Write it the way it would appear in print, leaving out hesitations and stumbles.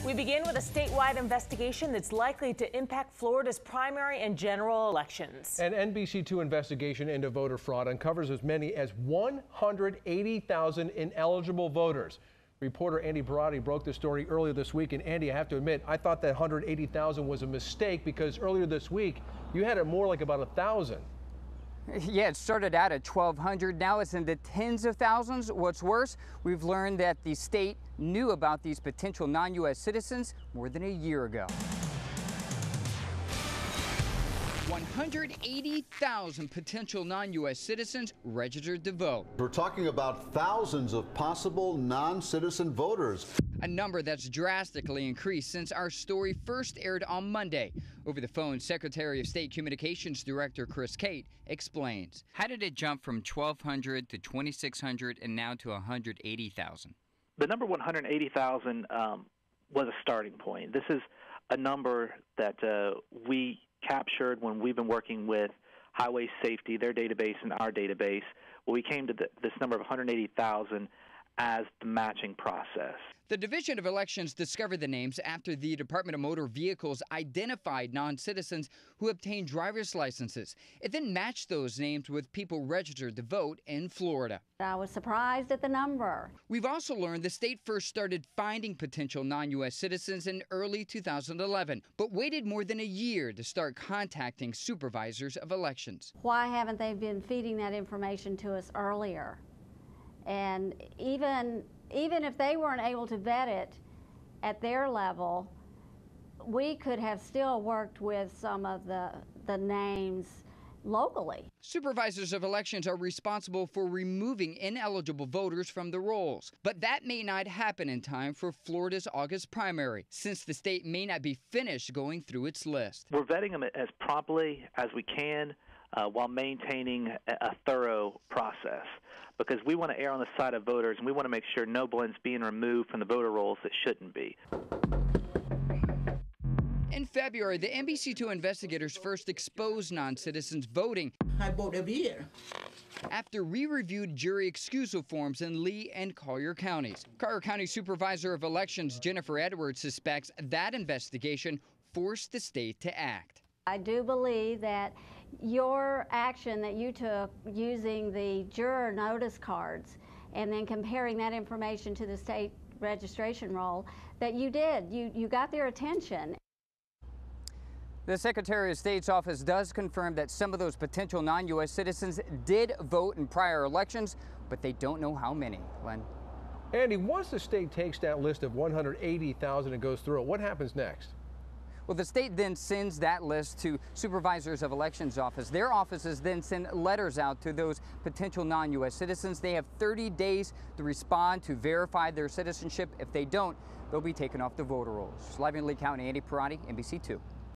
We begin with a statewide investigation that's likely to impact Florida's primary and general elections. An NBC2 investigation into voter fraud uncovers as many as 180,000 ineligible voters. Reporter Andy Parati broke the story earlier this week. And Andy, I have to admit, I thought that 180,000 was a mistake because earlier this week you had it more like about 1,000. Yeah, it started out at 1,200. Now it's in the tens of thousands. What's worse, we've learned that the state knew about these potential non-U.S. citizens more than a year ago. 180,000 potential non-U.S. citizens registered to vote. We're talking about thousands of possible non-citizen voters. A number that's drastically increased since our story first aired on Monday. Over the phone, Secretary of State Communications Director Chris Cate explains. How did it jump from 1,200 to 2,600 and now to 180,000? The number 180,000 was a starting point. This is a number that we captured when we've been working with Highway Safety, their database, and our database. Well, we came to this number of 180,000 as the matching process. The Division of Elections discovered the names after the Department of Motor Vehicles identified non-citizens who obtained driver's licenses. It then matched those names with people registered to vote in Florida. I was surprised at the number. We've also learned the state first started finding potential non-U.S. citizens in early 2011, but waited more than a year to start contacting supervisors of elections. Why haven't they been feeding that information to us earlier? And even if they weren't able to vet it at their level, we could have still worked with some of the names locally. Supervisors of elections are responsible for removing ineligible voters from the rolls, but that may not happen in time for Florida's August primary, since the state may not be finished going through its list. We're vetting them as promptly as we can while maintaining a thorough process, because we want to err on the side of voters, and we want to make sure no blend's being removed from the voter rolls that shouldn't be. In February, the NBC2 investigators first exposed non-citizens voting. I vote every year. After re-reviewed jury excusal forms in Lee and Collier counties. Collier County Supervisor of Elections Jennifer Edwards suspects that investigation forced the state to act. I do believe that your action that you took using the juror notice cards and then comparing that information to the state registration roll, that you did. You got their attention. The Secretary of State's office does confirm that some of those potential non-U.S. citizens did vote in prior elections, but they don't know how many. Len? Andy, once the state takes that list of 180,000 and goes through it, what happens next? Well, the state then sends that list to supervisors of elections office. Their offices then send letters out to those potential non-U.S. citizens. They have 30 days to respond to verify their citizenship. If they don't, they'll be taken off the voter rolls. Live in Lee County, Andy Parati, NBC2.